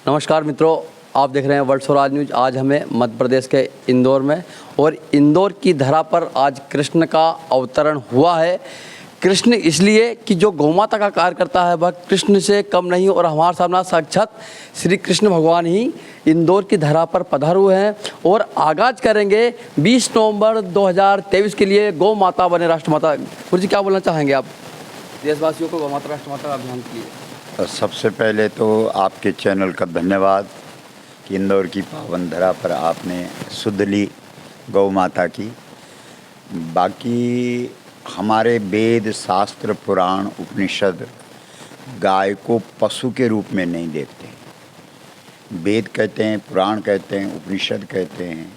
नमस्कार मित्रों, आप देख रहे हैं वर्ल्ड स्वराज न्यूज। आज हमें मध्य प्रदेश के इंदौर में और इंदौर की धरा पर आज कृष्ण का अवतरण हुआ है। कृष्ण इसलिए कि जो गौ माता का कार्य करता है वह कृष्ण से कम नहीं, और हमारे सामने साक्षात श्री कृष्ण भगवान ही इंदौर की धरा पर पधारे हुए हैं और आगाज करेंगे 20 नवंबर 2023 के लिए गौ माता बने राष्ट्रमाता। गुरु जी, क्या बोलना चाहेंगे आप देशवासियों को गौ माता राष्ट्रमाता का अभियान के लिए? सबसे पहले तो आपके चैनल का धन्यवाद कि इंदौर की पावन धरा पर आपने सुध ली गौ माता की। बाकी हमारे वेद, शास्त्र, पुराण, उपनिषद गाय को पशु के रूप में नहीं देखते। वेद कहते हैं, पुराण कहते हैं, उपनिषद कहते हैं,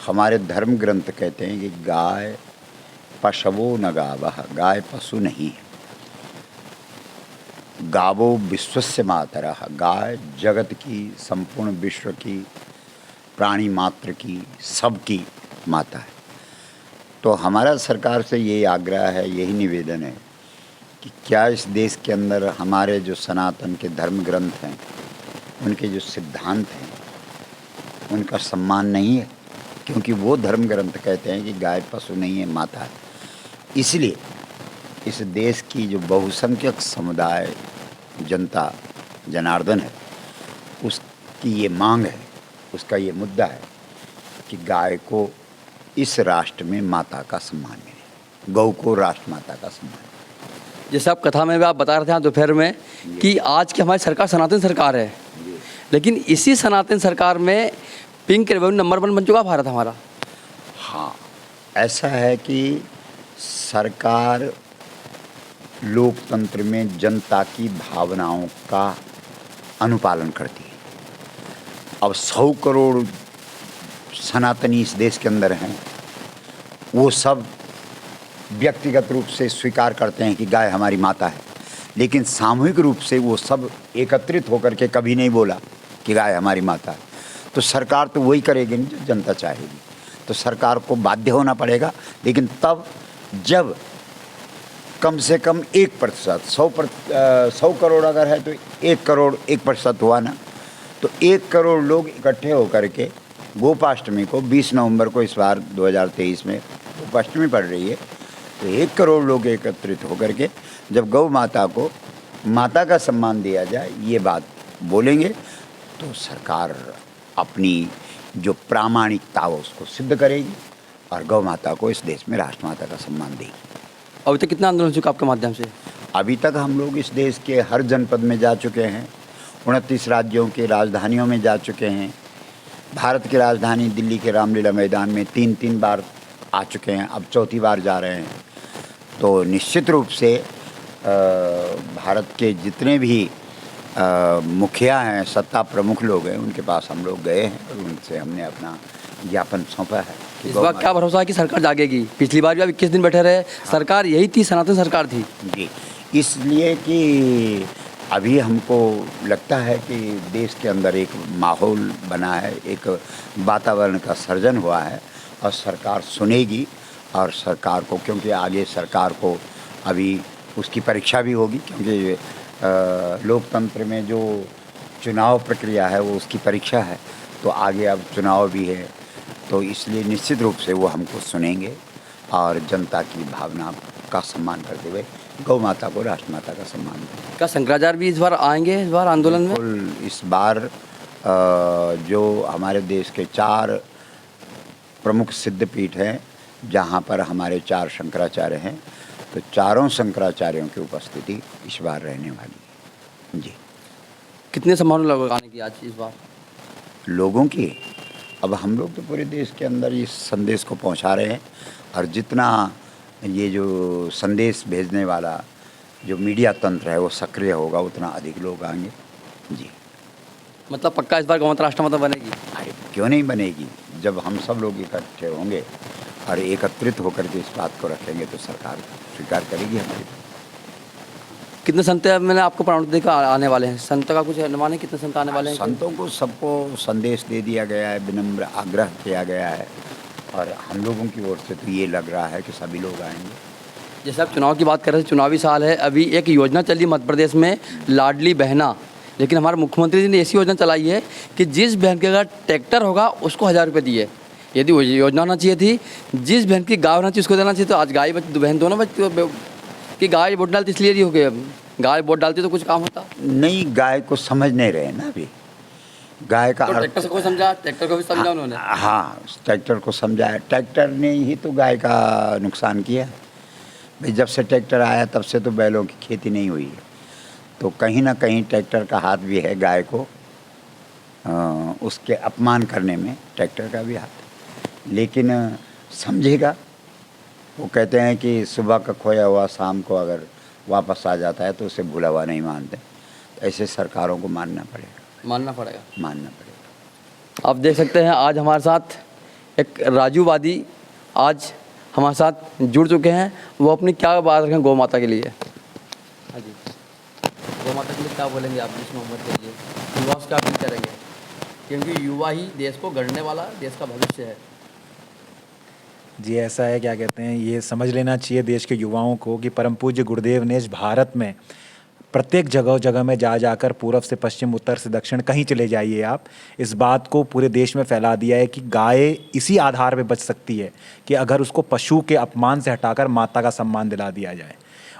हमारे धर्म ग्रंथ कहते हैं कि गाय पशवो न गावः, गाय पशु नहीं है। गावो विश्वस्य मातरः, गाय जगत की, संपूर्ण विश्व की, प्राणी मात्र की, सबकी माता है। तो हमारा सरकार से यही आग्रह है, यही निवेदन है कि क्या इस देश के अंदर हमारे जो सनातन के धर्म ग्रंथ हैं, उनके जो सिद्धांत हैं, उनका सम्मान नहीं है? क्योंकि वो धर्म ग्रंथ कहते हैं कि गाय पशु नहीं है, माता है। इसलिए इस देश की जो बहुसंख्यक समुदाय जनता जनार्दन है, उसकी ये मांग है, उसका ये मुद्दा है कि गाय को इस राष्ट्र में माता का सम्मान मिले, गौ को राष्ट्र माता का सम्मान। जैसे आप कथा में भी आप बता रहे थे दोपहर में कि आज की हमारी सरकार सनातन सरकार है, लेकिन इसी सनातन सरकार में पिंक रेवेन्यू नंबर 1 बन चुका भारत हमारा। हाँ, ऐसा है कि सरकार लोकतंत्र में जनता की भावनाओं का अनुपालन करती है। अब 100 करोड़ सनातनी इस देश के अंदर हैं, वो सब व्यक्तिगत रूप से स्वीकार करते हैं कि गाय हमारी माता है, लेकिन सामूहिक रूप से वो सब एकत्रित होकर के कभी नहीं बोला कि गाय हमारी माता है। तो सरकार तो वही करेगी नहीं जो जनता चाहेगी। तो सरकार को बाध्य होना पड़ेगा, लेकिन तब जब कम से कम 1%, 100 करोड़ अगर है तो 1 करोड़ 1% हुआ ना, तो 1 करोड़ लोग इकट्ठे होकर के गोपाष्टमी को 20 नवंबर को, इस बार 2023 में गोपाष्टमी पड़ रही है, तो 1 करोड़ लोग एकत्रित होकर के जब गौ माता को माता का सम्मान दिया जाए, ये बात बोलेंगे, तो सरकार अपनी जो प्रामाणिकता हो उसको सिद्ध करेगी और गौ माता को इस देश में राष्ट्रमाता का सम्मान देगी। अभी तक कितना आंदोलन चुका आपके माध्यम से? अभी तक हम लोग इस देश के हर जनपद में जा चुके हैं, 29 राज्यों के राजधानियों में जा चुके हैं। भारत की राजधानी दिल्ली के रामलीला मैदान में 3 बार आ चुके हैं, अब 4थी बार जा रहे हैं। तो निश्चित रूप से भारत के जितने भी मुखिया हैं, सत्ता प्रमुख लोग हैं, उनके पास हम लोग गए हैं और उनसे हमने अपना ज्ञापन सौंपा है। इस बार क्या भरोसा है कि सरकार जागेगी? पिछली बार भी अब 21 दिन बैठे रहे, सरकार यही थी, सनातन सरकार थी जी। इसलिए कि अभी हमको लगता है कि देश के अंदर एक माहौल बना है, एक वातावरण का सर्जन हुआ है और सरकार सुनेगी। और सरकार को, क्योंकि आगे सरकार को अभी उसकी परीक्षा भी होगी, क्योंकि लोकतंत्र में जो चुनाव प्रक्रिया है वो उसकी परीक्षा है। तो आगे अब चुनाव भी है, तो इसलिए निश्चित रूप से वो हमको सुनेंगे और जनता की भावना का सम्मान करते हुए गौ माता को राष्ट्रमाता का सम्मान देंगे। क्या शंकराचार्य भी इस बार आएंगे इस बार आंदोलन में? बिल्कुल। इस बार जो हमारे देश के 4 प्रमुख सिद्धपीठ हैं, जहाँ पर हमारे 4 शंकराचार्य हैं, तो चारों शंकराचार्यों की उपस्थिति इस बार रहने वाली है जी। कितने सम्मान लोग आने की आज इस बार लोगों की? अब हम लोग तो पूरे देश के अंदर इस संदेश को पहुंचा रहे हैं, और जितना ये जो संदेश भेजने वाला जो मीडिया तंत्र है वो सक्रिय होगा, उतना अधिक लोग आएंगे जी। मतलब पक्का इस बार गौ माता राष्ट्रमाता बनेगी? अरे क्यों नहीं बनेगी? जब हम सब लोग इकट्ठे होंगे और एकत्रित होकर के इस बात को रखेंगे तो सरकार स्वीकार करेगी हमारी। कितने संत मैंने आपको प्रमाण देखा आने वाले हैं? संत का कुछ अनुमान है कितने संत आने वाले हैं? संतों को सबको संदेश दे दिया गया है, विनम्र आग्रह किया गया है, और हम लोगों की ओर से तो ये लग रहा है कि सभी लोग आएंगे। जैसे आप चुनाव की बात कर रहे थे, चुनावी साल है, अभी एक योजना चली मध्य प्रदेश में, लाडली बहना लेकिन हमारे मुख्यमंत्री जी ने ऐसी योजना चलाई है कि जिस बहन के अगर ट्रैक्टर होगा उसको 1000 रुपये दिए। यदि वो योजना होना चाहिए थी जिस बहन की गाय होना चाहिए उसको देना चाहिए। तो आज गाय बहन दोनों बच्चे कि गाय वोट डालती इसलिए नहीं हो गया। गाय वोट डालती तो कुछ काम होता नहीं, गाय को समझ नहीं रहे ना अभी। गाय का तो ट्रैक्टर को समझा, ट्रैक्टर को भी समझा उन्होंने। हाँ, ट्रैक्टर को समझाया। ट्रैक्टर ने ही तो गाय का नुकसान किया भाई। जब से ट्रैक्टर आया तब से तो बैलों की खेती नहीं हुई है। तो कहीं ना कहीं ट्रैक्टर का हाथ भी है गाय को उसके अपमान करने में, ट्रैक्टर का भी हाथ है। लेकिन समझेगा। वो कहते हैं कि सुबह का खोया हुआ शाम को अगर वापस आ जाता है तो उसे भूला हुआ नहीं मानते। तो ऐसे सरकारों को मानना पड़ेगा। आप देख सकते हैं आज हमारे साथ एक राजूवादी आज हमारे साथ जुड़ चुके हैं। वो अपनी क्या बात रखें गौ माता के लिए। हाँ जी, गौ माता के लिए क्या बोलेंगे आप जिस मोहम्मद के लिए? युवा से क्या अपील करेंगे? क्योंकि युवा ही देश को गढ़ने वाला, देश का भविष्य है। जी ऐसा है, क्या कहते हैं, ये समझ लेना चाहिए देश के युवाओं को कि परम पूज्य गुरुदेव ने इस भारत में प्रत्येक जगह में जाकर पूर्व से पश्चिम, उत्तर से दक्षिण, कहीं चले जाइए आप, इस बात को पूरे देश में फैला दिया है कि गाय इसी आधार पे बच सकती है कि अगर उसको पशु के अपमान से हटाकर माता का सम्मान दिला दिया जाए।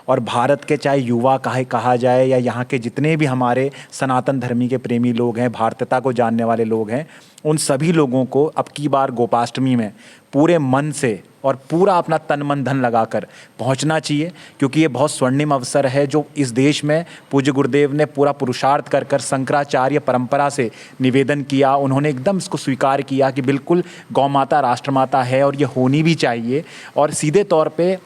और भारत के चाहे युवा कहा जाए या यहाँ के जितने भी हमारे सनातन धर्मी के प्रेमी लोग हैं, भारतीयता को जानने वाले लोग हैं, उन सभी लोगों को अब की बार गोपाष्टमी में पूरे मन से और पूरा अपना तन मन धन लगाकर पहुंचना चाहिए। क्योंकि ये बहुत स्वर्णिम अवसर है जो इस देश में पूज्य गुरुदेव ने पूरा पुरुषार्थ कर शंकराचार्य परंपरा से निवेदन किया। उन्होंने एकदम इसको स्वीकार किया कि बिल्कुल गौ माता राष्ट्रमाता है और ये होनी भी चाहिए। और सीधे तौर पे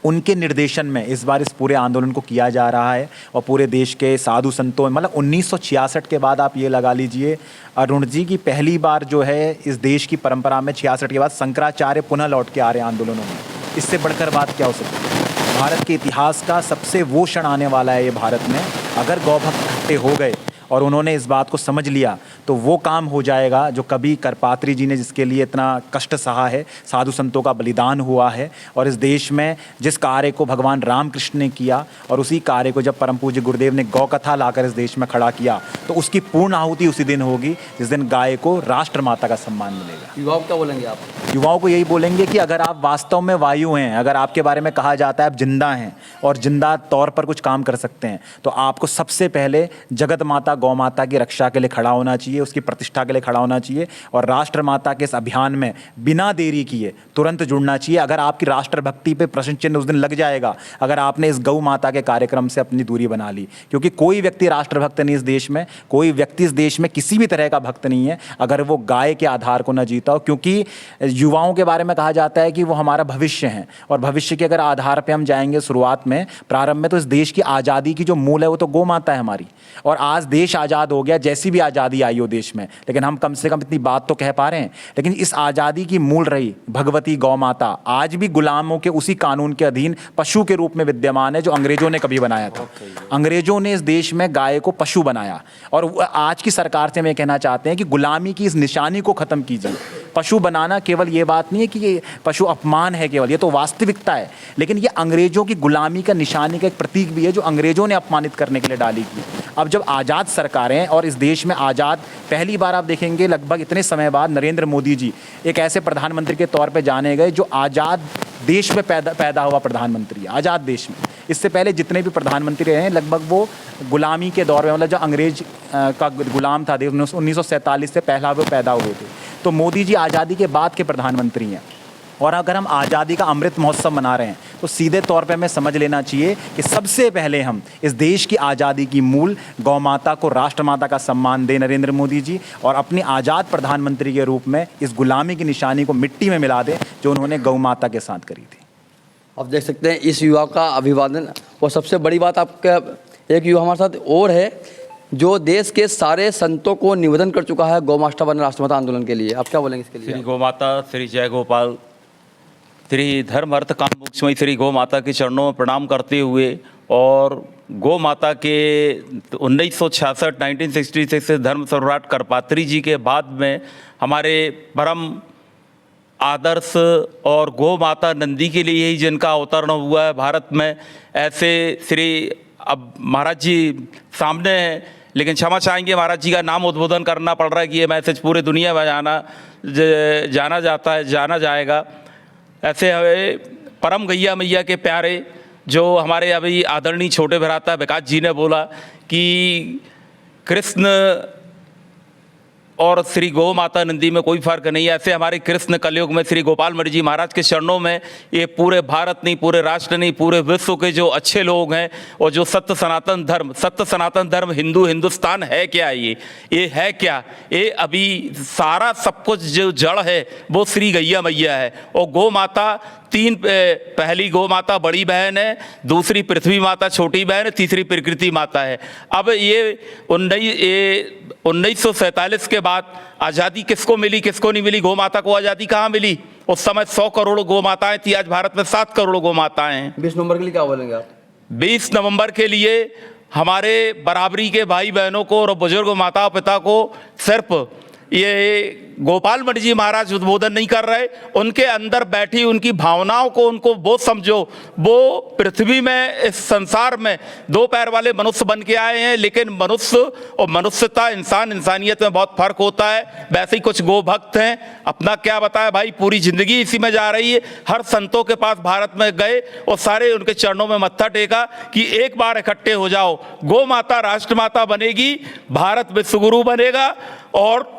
उनके निर्देशन में इस बार इस पूरे आंदोलन को किया जा रहा है। और पूरे देश के साधु संतों, मतलब 1966 के बाद आप ये लगा लीजिए अरुण जी की पहली बार जो है इस देश की परंपरा में 66 के बाद शंकराचार्य पुनः लौट के आ रहे हैं आंदोलनों में। इससे बढ़कर बात क्या हो सकती है? भारत के इतिहास का सबसे वो क्षण आने वाला है ये भारत में, अगर गौ भक्त इकट्ठे हो गए और उन्होंने इस बात को समझ लिया तो वो काम हो जाएगा जो कभी करपात्री जी ने जिसके लिए इतना कष्ट सहा है, साधु संतों का बलिदान हुआ है। और इस देश में जिस कार्य को भगवान रामकृष्ण ने किया और उसी कार्य को जब परम पूज्य गुरुदेव ने गौ कथा लाकर इस देश में खड़ा किया तो उसकी पूर्ण आहुति उसी दिन होगी जिस दिन गाय को राष्ट्र माता का सम्मान मिलेगा। युवाओं को क्या बोलेंगे आप? युवाओं को यही बोलेंगे कि अगर आप वास्तव में वायु हैं, अगर आपके बारे में कहा जाता है आप जिंदा हैं और जिंदा तौर पर कुछ काम कर सकते हैं, तो आपको सबसे पहले जगत माता गौ माता की रक्षा के लिए खड़ा होना चाहिए, उसकी प्रतिष्ठा के लिए खड़ा होना चाहिए और राष्ट्र माता के इस अभियान में बिना देरी किए तुरंत जुड़ना चाहिए। अगर आपकी राष्ट्रभक्ति पे प्रश्न चिन्ह उस दिन लग जाएगा अगर आपने इस गौ माता के कार्यक्रम से अपनी दूरी बना ली। क्योंकि कोई व्यक्ति राष्ट्रभक्त नहीं इस देश में, कोई व्यक्ति इस देश में किसी भी तरह का भक्त नहीं है अगर वो गाय के आधार को न जीता हो। क्योंकि युवाओं के बारे में कहा जाता है कि वो हमारा भविष्य है और भविष्य के अगर आधार पर हम जाएंगे शुरुआत में, प्रारंभ में, तो इस देश की आज़ादी की जो मूल है वो तो गौ माता है हमारी। और आज देश आज़ाद हो गया, जैसी भी आज़ादी आई हो देश में, लेकिन हम कम से कम इतनी बात तो कह पा रहे हैं। लेकिन इस आज़ादी की मूल रही भगवती गौ माता आज भी गुलामों के उसी कानून के अधीन पशु के रूप में विद्यमान है जो अंग्रेजों ने कभी बनाया था। अंग्रेजों ने इस देश में गाय को पशु बनाया और आज की सरकार से मैं कहना चाहते हैं कि गुलामी की इस निशानी को ख़त्म कीजिए। पशु बनाना केवल ये बात नहीं है कि ये पशु अपमान है केवल, ये तो वास्तविकता है, लेकिन ये अंग्रेजों की गुलामी का निशानी का एक प्रतीक भी है जो अंग्रेजों ने अपमानित करने के लिए डाली की। अब जब आज़ाद सरकारें और इस देश में आज़ाद पहली बार आप देखेंगे लगभग इतने समय बाद नरेंद्र मोदी जी एक ऐसे प्रधानमंत्री के तौर पे जाने गए जो आज़ाद देश में पैदा हुआ प्रधानमंत्री, आज़ाद देश में। इससे पहले जितने भी प्रधानमंत्री रहे हैं लगभग वो गुलामी के दौर में, मतलब जो अंग्रेज का गुलाम था देश 1947 से पहला वो पैदा हुए थे। तो मोदी जी आज़ादी के बाद के प्रधानमंत्री हैं। और अगर हम आज़ादी का अमृत महोत्सव मना रहे हैं तो सीधे तौर पे हमें समझ लेना चाहिए कि सबसे पहले हम इस देश की आज़ादी की मूल गौ माता को राष्ट्रमाता का सम्मान दें नरेंद्र मोदी जी, और अपनी आज़ाद प्रधानमंत्री के रूप में इस गुलामी की निशानी को मिट्टी में मिला दें जो उन्होंने गौ माता के साथ करी थी। आप देख सकते हैं इस युवा का अभिवादन। और सबसे बड़ी बात आपका एक युवा हमारे साथ और है जो देश के सारे संतों को निवेदन कर चुका है गौ माता बने राष्ट्रमाता आंदोलन के लिए। आप क्या बोलेंगे इसके लिए? श्री गौ माता, श्री जय गोपाल, श्री धर्म अर्थ काम मोक्ष श्री गौ माता के चरणों में प्रणाम करते हुए और गौ माता के 1966 से धर्म सम्राट करपात्री जी के बाद में हमारे परम आदर्श और गौ माता नंदी के लिए ही जिनका अवतरण हुआ है भारत में, ऐसे श्री अब महाराज जी सामने हैं, लेकिन क्षमा चाहेंगे, महाराज जी का नाम उद्बोधन करना पड़ रहा है कि ये मैसेज पूरे दुनिया में जाना जाएगा। ऐसे हमें परम गैया मैया के प्यारे जो हमारे अभी आदरणीय छोटे भ्राता विकास जी ने बोला कि कृष्ण और श्री गौ माता नंदी में कोई फर्क नहीं है, ऐसे हमारे कृष्ण कलयुग में श्री गोपाल मणि जी महाराज के चरणों में ये पूरे भारत नहीं, पूरे राष्ट्र नहीं, पूरे विश्व के जो अच्छे लोग हैं और जो सत्य सनातन धर्म हिंदुस्तान है क्या, ये है क्या, ये अभी सारा सब कुछ जो जड़ है वो श्री गैया मैया है। और गौ माता तीन, पहली गौ माता बड़ी बहन है, दूसरी पृथ्वी माता छोटी बहन है, तीसरी प्रकृति माता है। अब ये 1947 के बाद आज़ादी किसको मिली किसको नहीं मिली, गौ माता को आज़ादी कहाँ मिली? उस समय 100 करोड़ गौ माताएं थी, आज भारत में 7 करोड़ गौ माताएं हैं। 20 नवंबर के लिए क्या बोलेंगे आप? 20 नवंबर के लिए हमारे बराबरी के भाई बहनों को और बुजुर्ग माता पिता को सिर्फ ये गोपाल मणि जी महाराज उद्बोधन नहीं कर रहे, उनके अंदर बैठी उनकी भावनाओं को उनको वो समझो। वो पृथ्वी में, इस संसार में 2 पैर वाले मनुष्य बन के आए हैं, लेकिन मनुष्य और मनुष्यता, इंसानियत में बहुत फर्क होता है। वैसे ही कुछ गो भक्त हैं, अपना क्या बताया भाई, पूरी जिंदगी इसी में जा रही है। हर संतों के पास भारत में गए और सारे उनके चरणों में मत्था टेका कि एक बार इकट्ठे हो जाओ, गौ माता राष्ट्रमाता बनेगी, भारत विश्वगुरु बनेगा और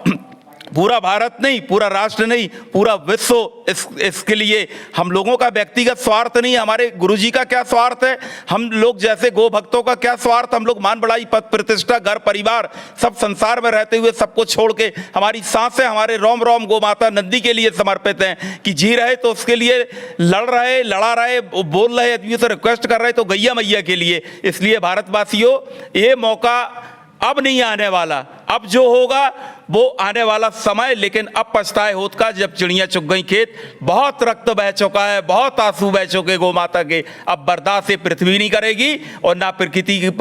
पूरा भारत नहीं, पूरा राष्ट्र नहीं, पूरा विश्व इसके लिए हम लोगों का व्यक्तिगत स्वार्थ नहीं, हमारे गुरुजी का क्या स्वार्थ है, हम लोग जैसे गो भक्तों का क्या स्वार्थ, हम लोग मान बढ़ाई, पद प्रतिष्ठा, घर परिवार सब संसार में रहते हुए सबको छोड़ के हमारी सांसें हमारे रोम रोम गो माता नंदी के लिए समर्पित हैं कि जी रहे तो उसके लिए लड़ा रहे, बोल रहे, आदमियों से रिक्वेस्ट कर रहे तो गैया मैया के लिए। इसलिए भारतवासियों, ये मौका अब नहीं आने वाला, अब जो होगा वो आने वाला समय, लेकिन अब पछताए होत का जब चिड़ियां चुग गई खेत। बहुत रक्त बह चुका है, बहुत आंसू बह चुके गौ माता के, अब बर्दाश्त से पृथ्वी नहीं करेगी और ना प्रकृति की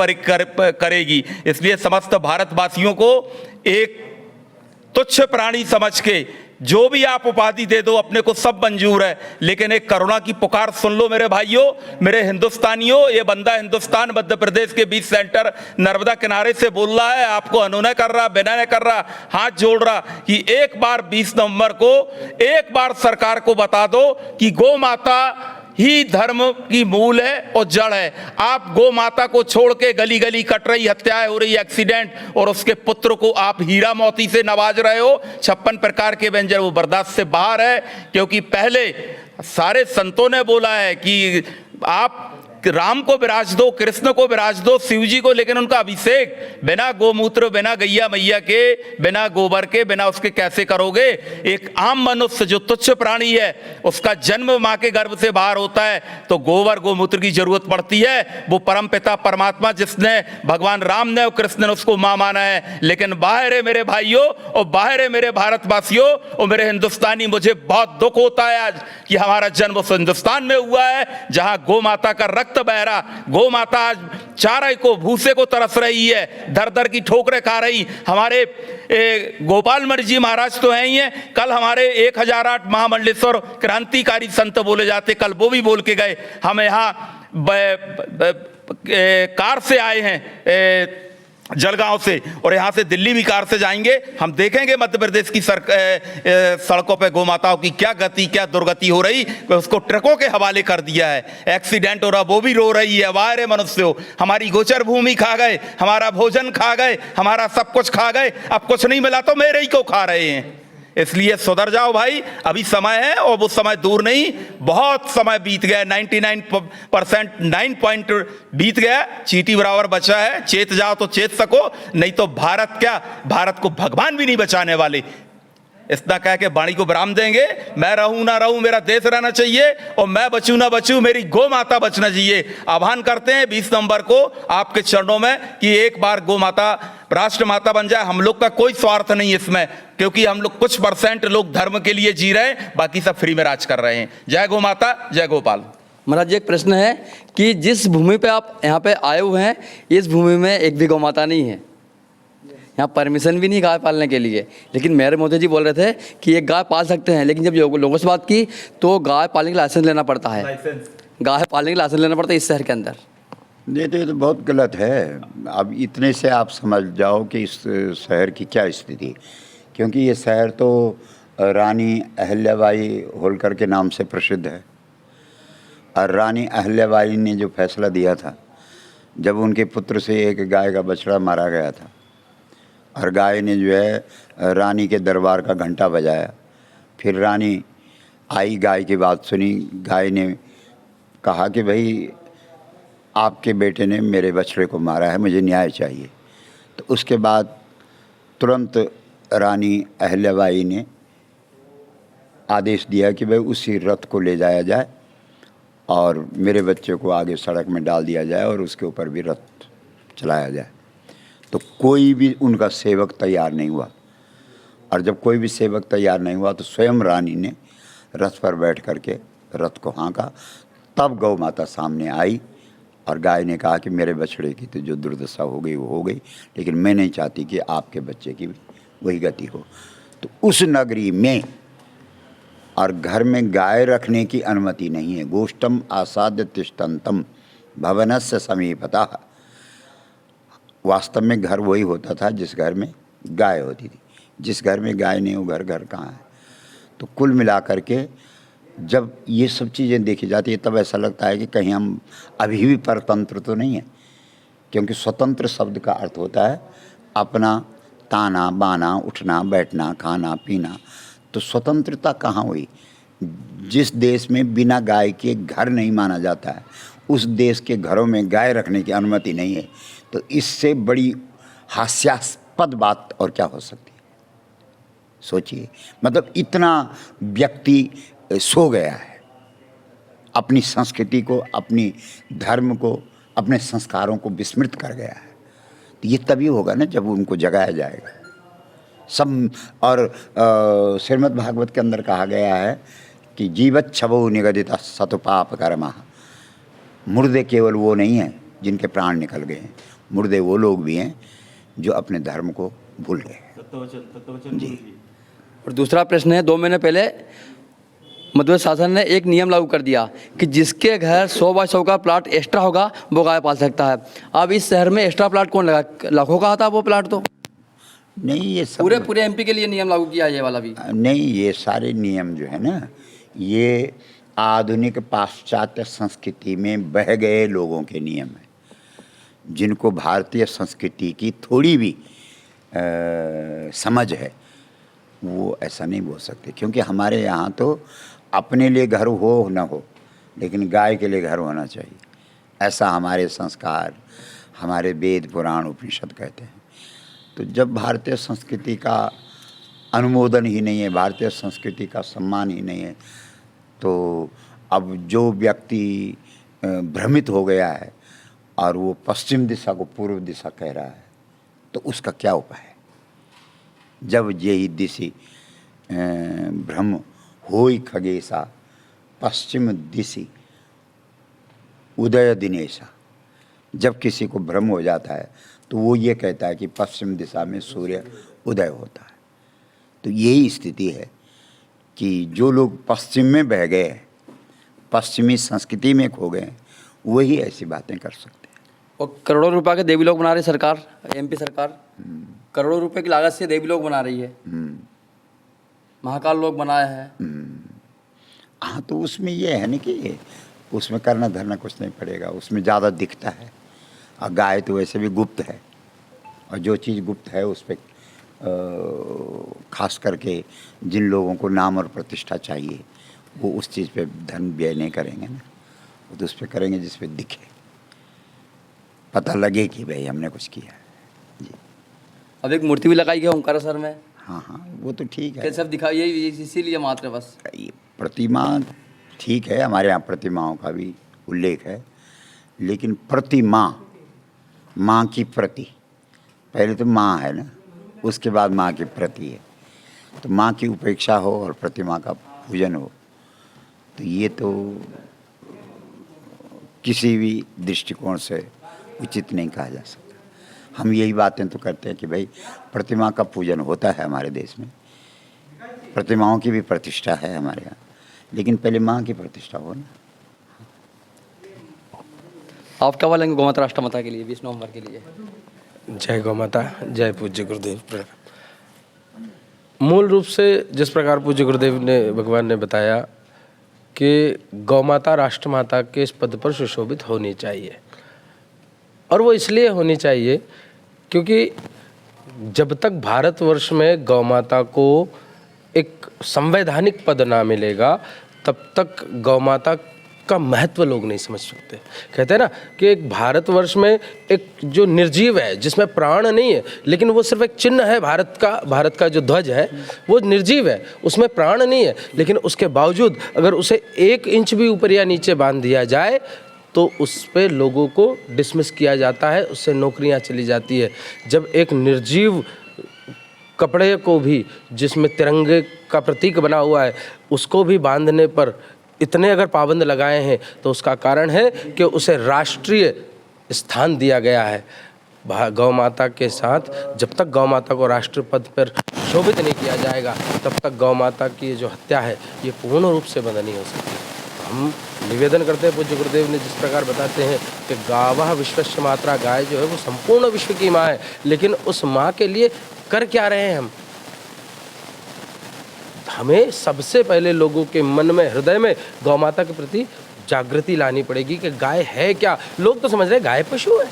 करेगी। इसलिए समस्त भारतवासियों को एक तुच्छ प्राणी समझ के जो भी आप उपाधि दे दो, अपने को सब मंजूर है, लेकिन एक करुणा की पुकार सुन लो मेरे भाइयों, मेरे हिंदुस्तानियों। ये बंदा हिंदुस्तान मध्य प्रदेश के बीच सेंटर नर्मदा किनारे से बोल रहा है, आपको अनुनय कर रहा, विनय कर रहा, हाथ जोड़ रहा कि एक बार 20 नवंबर को एक बार सरकार को बता दो कि गौ माता ही धर्म की मूल है और जड़ है। आप गौ माता को छोड़ के गली गली कट रही, हत्याएं हो रही, एक्सीडेंट, और उसके पुत्र को आप हीरा मोती से नवाज रहे हो, 56 प्रकार के व्यंजन, वो बर्दाश्त से बाहर है। क्योंकि पहले सारे संतों ने बोला है कि आप राम को विराज दो, कृष्ण को विराज दो, शिव जी को, लेकिन उनका अभिषेक बिना गोमूत्र, बिना गैया मैया के, बिना गोबर के, बिना उसके कैसे करोगे? एक आम मनुष्य जो तुच्छ प्राणी है, उसका जन्म मां के गर्भ से बाहर होता है तो गोबर गोमूत्र की जरूरत पड़ती है। वो परम पिता परमात्मा जिसने, भगवान राम ने और कृष्ण ने उसको मां माना है। लेकिन बाहर है मेरे भाइयों और बाहर है मेरे भारतवासियों और मेरे हिंदुस्तानी, मुझे बहुत दुख होता है आज कि हमारा जन्म उस हिंदुस्तान में हुआ है जहां गौ माता का रक्त बह रहा। गौ माता आज चारे को, भूसे को तरस रही है, दर दर की ठोकरें खा रही। हमारे गोपाल मणि जी महाराज तो हैं ही हैं, कल हमारे 1008 महामंडलेश्वर क्रांतिकारी संत बोले जाते, कल वो भी बोल के गए। हम यहाँ कार से आए हैं जलगांव से, और यहाँ से दिल्ली भी कार से जाएंगे। हम देखेंगे मध्य प्रदेश की सड़कों पे गौ माताओं की क्या गति, क्या दुर्गति हो रही, उसको ट्रकों के हवाले कर दिया है, एक्सीडेंट हो रहा, वो भी रो रही है। वायरे मनुष्य हो, हमारी गोचर भूमि खा गए, हमारा भोजन खा गए, हमारा सब कुछ खा गए, अब कुछ नहीं मिला तो मेरे ही को खा रहे हैं। इसलिए सुधर जाओ भाई, अभी समय है और वो समय दूर नहीं, बहुत समय बीत गया। 99% 9 पॉइंट बीत गया, चींटी बराबर बचा है। चेत जाओ तो चेत सको, नहीं तो भारत क्या, भारत को भगवान भी नहीं बचाने वाले। इतना कह के वाणी को विराम देंगे। मैं रहूं ना रहूं, मेरा देश रहना चाहिए, और मैं बचूं ना बचूं, मेरी गौ माता बचना चाहिए। आह्वान करते हैं 20 नवंबर को आपके चरणों में कि एक बार गौ माता राष्ट्र माता बन जाए। हम लोग का कोई स्वार्थ नहीं इसमें, क्योंकि हम लोग कुछ % लोग धर्म के लिए जी रहे हैं, बाकी सब फ्री में राज कर रहे हैं। जय गौ माता, जय गोपाल। महाराज जी, एक प्रश्न है कि जिस भूमि पे आप यहाँ पे आए हुए हैं, इस भूमि में एक भी गौ माता नहीं है, यहाँ परमिशन भी नहीं गाय पालने के लिए। लेकिन मेरे मोदी जी बोल रहे थे कि एक गाय पाल सकते हैं, लेकिन जब लोगों से बात की तो गाय पालने के लाइसेंस लेना पड़ता है, गाय पालने के लाइसेंस लेना पड़ता है इस शहर के अंदर। ये तो बहुत गलत है। अब इतने से आप समझ जाओ कि इस शहर की क्या स्थिति है। क्योंकि ये शहर तो रानी अहिल्याबाई होलकर के नाम से प्रसिद्ध है। और रानी अहिल्याबाई ने जो फैसला दिया था, जब उनके पुत्र से एक गाय का बछड़ा मारा गया था और गाय ने जो है रानी के दरबार का घंटा बजाया, फिर रानी आई, गाय की बात सुनी, गाय ने कहा कि भाई आपके बेटे ने मेरे बछड़े को मारा है, मुझे न्याय चाहिए। तो उसके बाद तुरंत रानी अहिल्याबाई ने आदेश दिया कि भाई उसी रथ को ले जाया जाए और मेरे बच्चे को आगे सड़क में डाल दिया जाए और उसके ऊपर भी रथ चलाया जाए। तो कोई भी उनका सेवक तैयार नहीं हुआ। और जब कोई भी सेवक तैयार नहीं हुआ तो स्वयं रानी ने रथ पर बैठ करके रथ को हाँका। तब गौ माता सामने आई और गाय ने कहा कि मेरे बछड़े की तो जो दुर्दशा हो गई वो हो गई, लेकिन मैं नहीं चाहती कि आपके बच्चे की भी वही गति हो। तो उस नगरी में और घर में गाय रखने की अनुमति नहीं है। गोष्ठम आसाद्य तिष्ठन्तम भवनस्य समीपतः। वास्तव में घर वही होता था जिस घर में गाय होती थी। जिस घर में गाय नहीं, वो घर कहाँ है। तो कुल मिलाकर के जब ये सब चीज़ें देखी जाती है तब ऐसा लगता है कि कहीं हम अभी भी परतंत्र तो नहीं है। क्योंकि स्वतंत्र शब्द का अर्थ होता है अपना ताना बाना, उठना बैठना, खाना पीना। तो स्वतंत्रता कहाँ हुई? जिस देश में बिना गाय के घर नहीं माना जाता है, उस देश के घरों में गाय रखने की अनुमति नहीं है। तो इससे बड़ी हास्यास्पद बात और क्या हो सकती है? सोचिए, मतलब इतना व्यक्ति सो गया है, अपनी संस्कृति को, अपनी धर्म को, अपने संस्कारों को विस्मृत कर गया है। तो ये तभी होगा ना जब उनको जगाया जाएगा सब। और श्रीमद् भागवत के अंदर कहा गया है कि जीवत छवो निगदिता सतपाप कर्मा। मुर्दे केवल वो नहीं हैं जिनके प्राण निकल गए हैं, मुर्दे वो लोग भी हैं जो अपने धर्म को भूल गए जी। और दूसरा प्रश्न है, 2 महीने पहले मध्य प्रदेश शासन ने एक नियम लागू कर दिया कि जिसके घर 100 बाय 100 का प्लाट एक्स्ट्रा होगा वो गाय पाल सकता है। अब इस शहर में एक्स्ट्रा प्लाट कौन लगा? लाखों का आता वो प्लाट तो नहीं। ये सब पूरे एमपी के लिए नियम लागू किया है ये वाला भी नहीं। ये सारे नियम जो है ना, ये आधुनिक पाश्चात्य संस्कृति में बह गए लोगों के नियम हैं, जिनको भारतीय संस्कृति की थोड़ी भी समझ है वो ऐसा नहीं बोल सकते। क्योंकि हमारे यहाँ तो अपने लिए घर हो न हो, लेकिन गाय के लिए घर होना चाहिए, ऐसा हमारे संस्कार, हमारे वेद पुराण उपनिषद कहते हैं। तो जब भारतीय संस्कृति का अनुमोदन ही नहीं है, भारतीय संस्कृति का सम्मान ही नहीं है, तो अब जो व्यक्ति भ्रमित हो गया है और वो पश्चिम दिशा को पूर्व दिशा कह रहा है, तो उसका क्या उपाय है? जब यही दिशि भ्रम होई खगेशा पश्चिम दिशि उदय दिनेशा। जब किसी को भ्रम हो जाता है तो वो ये कहता है कि पश्चिम दिशा में सूर्य उदय होता है। तो यही स्थिति है कि जो लोग पश्चिम में बह गए, पश्चिमी संस्कृति में खो गए, वही ऐसी बातें कर सकते हैं। और करोड़ों रुपए के देवी लोग बना रही सरकार, एमपी सरकार करोड़ों रुपए की लागत से देवी लोग बना रही है, महाकाल लोग बनाया है। हाँ, तो उसमें ये है ना कि उसमें करना धरना कुछ नहीं पड़ेगा, उसमें ज़्यादा दिखता है। और गाय तो वैसे भी गुप्त है, और जो चीज़ गुप्त है उस पर खास करके जिन लोगों को नाम और प्रतिष्ठा चाहिए वो उस चीज़ पे धन व्यय नहीं करेंगे ना, वो तो उस पर करेंगे जिस पे दिखे, पता लगे कि भाई हमने कुछ किया है जी। अब एक मूर्ति भी लगाई गई ओंकारेश्वर में। हाँ, वो तो ठीक है। सब दिखा यही इसीलिए मात्र बस ये प्रतिमा ठीक है, हमारे यहाँ प्रतिमाओं का भी उल्लेख है, लेकिन प्रतिमा, माँ की प्रति, पहले तो माँ है ना, उसके बाद माँ की प्रति है। तो माँ की उपेक्षा हो और प्रतिमा का पूजन हो, तो ये तो किसी भी दृष्टिकोण से उचित नहीं कहा जा सकता। हम यही बातें तो करते हैं कि भाई प्रतिमा का पूजन होता है हमारे देश में, प्रतिमाओं की भी प्रतिष्ठा है हमारे यहाँ, लेकिन पहले माँ की प्रतिष्ठा हो ना। आप क्या बोलेंगे गौ माता राष्ट्रमाता के लिए 20 नवंबर के लिए? जय गौ माता, जय पूज्य गुरुदेव। मूल रूप से जिस प्रकार पूज्य गुरुदेव ने भगवान ने बताया कि गौ माता राष्ट्रमाता के इस पद पर सुशोभित होनी चाहिए, और वो इसलिए होनी चाहिए क्योंकि जब तक भारतवर्ष में गौ माता को एक संवैधानिक पद ना मिलेगा तब तक गौ माता का महत्व लोग नहीं समझ सकते। कहते हैं ना कि एक भारतवर्ष में एक जो निर्जीव है जिसमें प्राण नहीं है, लेकिन वो सिर्फ एक चिन्ह है भारत का जो ध्वज है वो निर्जीव है, उसमें प्राण नहीं है, लेकिन उसके बावजूद अगर उसे 1 इंच भी ऊपर या नीचे बांध दिया जाए तो उस पे लोगों को डिसमिस किया जाता है, उससे नौकरियां चली जाती है। जब एक निर्जीव कपड़े को भी जिसमें तिरंगे का प्रतीक बना हुआ है उसको भी बांधने पर इतने अगर पाबंद लगाए हैं तो उसका कारण है कि उसे राष्ट्रीय स्थान दिया गया है। गौ माता के साथ जब तक गौ माता को राष्ट्रीय पद पर शोभित नहीं किया जाएगा तब तक गौ माता की जो हत्या है ये पूर्ण रूप से बंद नहीं हो सकती। हम निवेदन करते हैं, पूज्य गुरुदेव ने जिस प्रकार बताते हैं कि गावः विश्वस्य मात्रा, गाय जो है वो संपूर्ण विश्व की माँ है, लेकिन उस माँ के लिए कर क्या रहे हैं हम? हमें सबसे पहले लोगों के मन में, हृदय में गौ माता के प्रति जागृति लानी पड़ेगी कि गाय है क्या। लोग तो समझ रहे हैं गाय पशु है,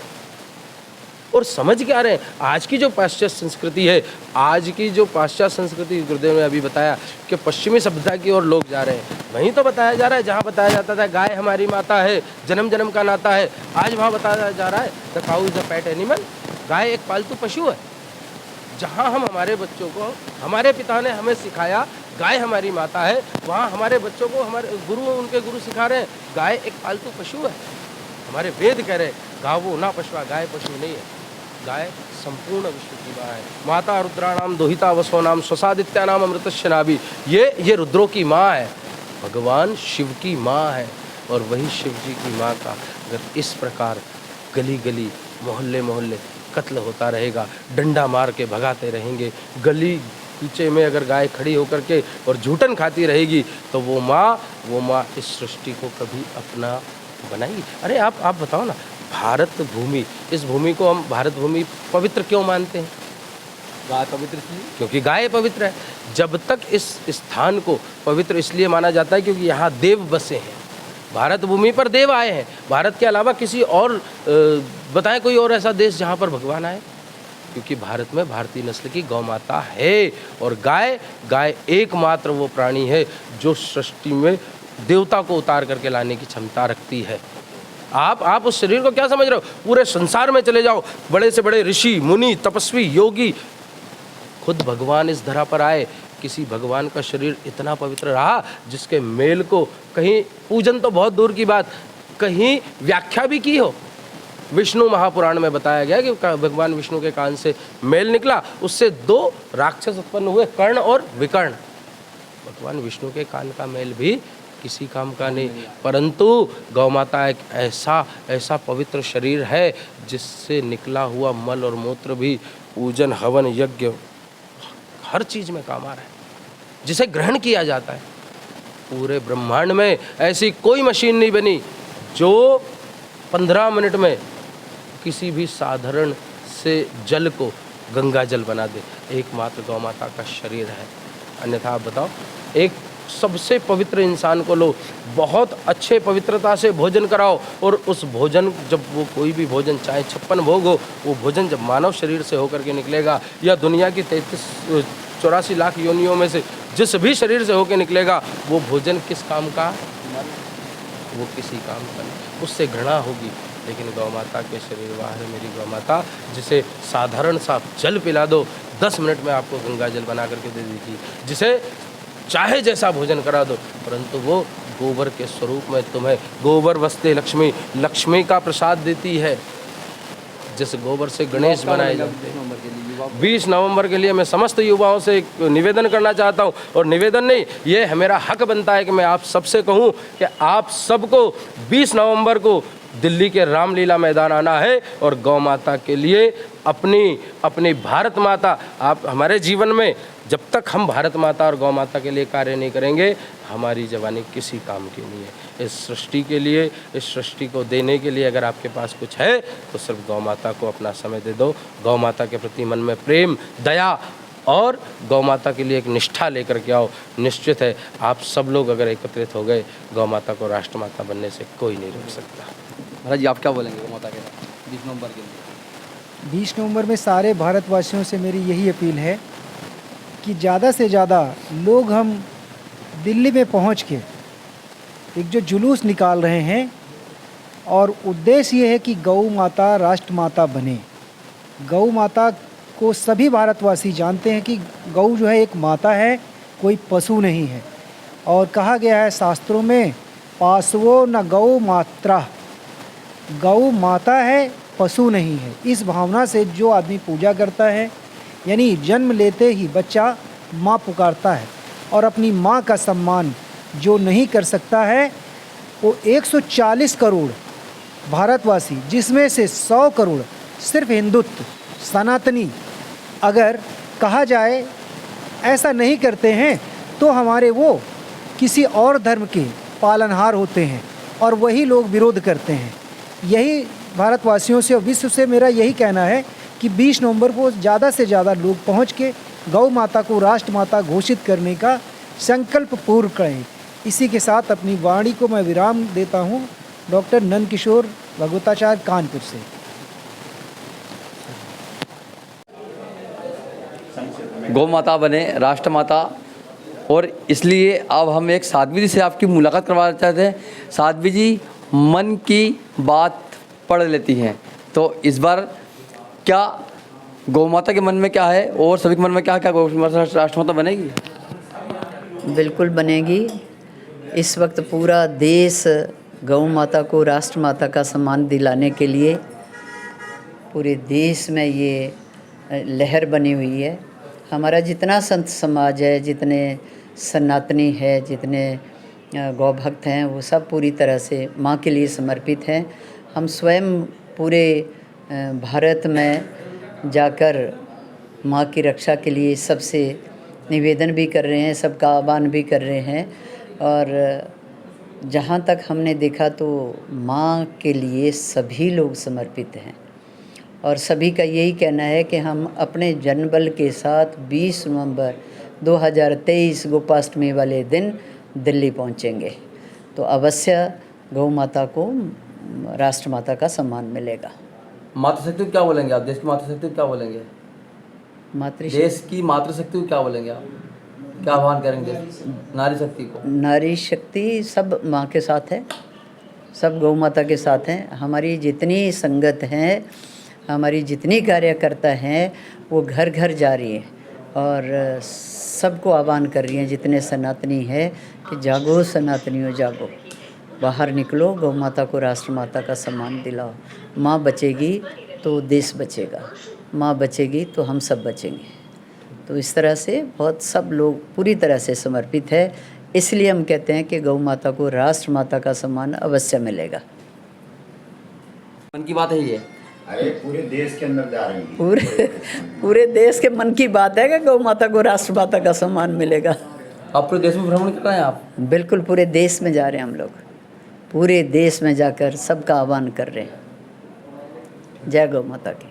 और समझ क्या रहे हैं आज की जो पाश्चात्य संस्कृति है, आज की जो पाश्चात्य संस्कृति गुरुदेव ने अभी बताया कि पश्चिमी सभ्यता की ओर लोग जा रहे हैं। वहीं तो बताया जा रहा है जहाँ बताया जाता था गाय हमारी माता है, जन्म जन्म का नाता है, आज वहाँ बताया जा रहा है the cow is a pet animal, गाय एक पालतू पशु है। जहाँ हम हमारे बच्चों को, हमारे पिता ने हमें सिखाया गाय हमारी माता है, वहाँ हमारे बच्चों को हमारे गुरु, उनके गुरु सिखा रहे हैं गाय एक पालतू पशु है। हमारे वेद कह रहे हैं गावो ना पशुआ, गाय पशु नहीं है, गाय संपूर्ण विश्व की माँ है। माता रुद्राणाम दोहिता वसो नाम स्वसादित्या नाम अमृतस्य नाभि, ये रुद्रों की माँ है, भगवान शिव की माँ है। और वही शिव जी की माँ का अगर इस प्रकार गली गली मोहल्ले मोहल्ले कत्ल होता रहेगा, डंडा मार के भगाते रहेंगे, गली पीछे में अगर गाय खड़ी होकर के और झूठन खाती रहेगी तो वो माँ इस सृष्टि को कभी अपना बनाएगी। अरे आप बताओ ना, भारत भूमि, इस भूमि को हम भारत भूमि पवित्र क्यों मानते हैं? गाय पवित्र इसलिए क्योंकि गाय पवित्र है। जब तक इस स्थान को पवित्र इसलिए माना जाता है क्योंकि यहाँ देव बसे हैं, भारत भूमि पर देव आए हैं। भारत के अलावा किसी और बताएं कोई और ऐसा देश जहाँ पर भगवान आए? क्योंकि भारत में भारतीय नस्ल की गौ माता है, और गाय एकमात्र वो प्राणी है जो सृष्टि में देवता को उतार करके लाने की क्षमता रखती है। आप उस शरीर को क्या समझ रहे हो? पूरे संसार में चले जाओ, बड़े से बड़े ऋषि मुनि तपस्वी योगी, खुद भगवान इस धरा पर आए, किसी भगवान का शरीर इतना पवित्र रहा जिसके मेल को कहीं पूजन तो बहुत दूर की बात, कहीं व्याख्या भी की हो। विष्णु महापुराण में बताया गया कि भगवान विष्णु के कान से मेल निकला, उससे 2 राक्षस उत्पन्न हुए, कर्ण और विकर्ण। भगवान विष्णु के कान का मेल भी किसी काम का नहीं, परंतु गौ माता एक ऐसा पवित्र शरीर है जिससे निकला हुआ मल और मूत्र भी पूजन हवन यज्ञ हर चीज में काम आ रहा है, जिसे ग्रहण किया जाता है। पूरे ब्रह्मांड में ऐसी कोई मशीन नहीं बनी जो 15 मिनट में किसी भी साधारण से जल को गंगा जल बना दे, एकमात्र गौ माता का शरीर है। अन्यथा आप बताओ, एक सबसे पवित्र इंसान को लो, बहुत अच्छे पवित्रता से भोजन कराओ, और उस भोजन, जब वो कोई भी भोजन चाहे 56 भोग हो, वो भोजन जब मानव शरीर से होकर के निकलेगा या दुनिया की 84 लाख योनियों में से जिस भी शरीर से होकर निकलेगा, वो भोजन किस काम का? वो किसी काम का नहीं, उससे घृणा होगी। लेकिन गौ माता के शरीर, वाह है मेरी गौ माता, जिसे साधारण सा जल पिला दो, 10 मिनट में आपको गंगा जल बना करके दे देगी, जिसे चाहे जैसा भोजन करा दो, परंतु वो गोबर के स्वरूप में तुम्हें, गोबर वस्ते लक्ष्मी, लक्ष्मी का प्रसाद देती है। जिस गोबर से गणेश बनाए जाते हैं। 20 नवंबर के लिए मैं समस्त युवाओं से एक निवेदन करना चाहता हूं, और निवेदन नहीं, ये मेरा हक बनता है कि मैं आप सबसे कहूं कि आप सबको 20 नवंबर को दिल्ली के रामलीला मैदान आना है और गौ माता के लिए अपनी अपनी भारत माता, आप हमारे जीवन में जब तक हम भारत माता और गौ माता के लिए कार्य नहीं करेंगे, हमारी जवानी किसी काम की नहीं है। इस सृष्टि के लिए, इस सृष्टि को देने के लिए अगर आपके पास कुछ है तो सिर्फ गौ माता को अपना समय दे दो। गौ माता के प्रति मन में प्रेम, दया और गौ माता के लिए एक निष्ठा लेकर के आओ। निश्चित है आप सब लोग अगर एकत्रित हो गए, गौ माता को राष्ट्रमाता बनने से कोई नहीं रोक सकता। महाराज जी, आप क्या बोलेंगे गौ माता के 20 नवंबर के लिए? 20 नवंबर में सारे भारतवासियों से मेरी यही अपील है कि ज़्यादा से ज़्यादा लोग हम दिल्ली में पहुंच के एक जो जुलूस निकाल रहे हैं और उद्देश्य ये है कि गौ माता राष्ट्रमाता बने। गौ माता को सभी भारतवासी जानते हैं कि गौ जो है एक माता है, कोई पशु नहीं है। और कहा गया है शास्त्रों में, पासवो न गौ मात्रा, गौ माता है, पशु नहीं है। इस भावना से जो आदमी पूजा करता है, यानी जन्म लेते ही बच्चा माँ पुकारता है, और अपनी माँ का सम्मान जो नहीं कर सकता है, वो 140 करोड़ भारतवासी, जिसमें से 100 करोड़ सिर्फ हिंदुत्व सनातनी, अगर कहा जाए ऐसा नहीं करते हैं तो हमारे वो किसी और धर्म के पालनहार होते हैं और वही लोग विरोध करते हैं। यही भारतवासियों से और विश्व से मेरा यही कहना है कि 20 नवंबर को ज़्यादा से ज़्यादा लोग पहुंच के गौ माता को राष्ट्रमाता घोषित करने का संकल्प पूर्ण करें। इसी के साथ अपनी वाणी को मैं विराम देता हूं। डॉक्टर नंद किशोर, भगवताचार्य, कानपुर से। गौ माता बने राष्ट्रमाता, और इसलिए अब हम एक साध्वी जी से आपकी मुलाकात करवाना चाहते हैं। साध्वी जी मन की बात पढ़ लेती हैं, तो इस बार क्या गौ माता के मन में क्या है और सभी के मन में क्या है? क्या गौ माता राष्ट्रमाता बनेगी? बिल्कुल बनेगी। इस वक्त पूरा देश गौ माता को राष्ट्रमाता का सम्मान दिलाने के लिए पूरे देश में ये लहर बनी हुई है। हमारा जितना संत समाज है, जितने सनातनी है, जितने गौ भक्त हैं, वो सब पूरी तरह से माँ के लिए समर्पित हैं। हम स्वयं पूरे भारत में जाकर माँ की रक्षा के लिए सबसे निवेदन भी कर रहे हैं, सबका आह्वान भी कर रहे हैं। और जहाँ तक हमने देखा तो माँ के लिए सभी लोग समर्पित हैं और सभी का यही कहना है कि हम अपने जनबल के साथ 20 नवंबर 2023 गोपाष्टमी वाले दिन दिल्ली पहुँचेंगे, तो अवश्य गौ माता को राष्ट्रमाता का सम्मान मिलेगा। मातृशक्ति को क्या बोलेंगे आप? देश की मातृशक्ति को क्या बोलेंगे? देश की मातृशक्ति को क्या बोलेंगे आप? क्या आह्वान करेंगे नारी शक्ति को? नारी शक्ति सब माँ के साथ है, सब गौ माता के साथ हैं। हमारी जितनी संगत हैं, हमारी जितनी कार्यकर्ता हैं, वो घर घर जा रही हैं और सबको आह्वान कर रही हैं, जितने सनातनी हैं, कि जागो सनातनियों जागो, बाहर निकलो, गौ माता को राष्ट्रमाता का सम्मान दिलाओ। माँ बचेगी तो देश बचेगा, माँ बचेगी तो हम सब बचेंगे। तो इस तरह से बहुत सब लोग पूरी तरह से समर्पित है। इसलिए हम कहते हैं कि गौ माता को राष्ट्रमाता का सम्मान अवश्य मिलेगा। मन की बात है ये। अरे पूरे देश के अंदर जा रही है, पूरे देश के मन की बात है कि गौ माता को राष्ट्रमाता का सम्मान मिलेगा। आप पूरे देश में भ्रमण कर रहे हैं आप? बिल्कुल पूरे देश में जा रहे हैं हम लोग, पूरे देश में जाकर सबका आह्वान कर रहे हैं। जय गौ माता की।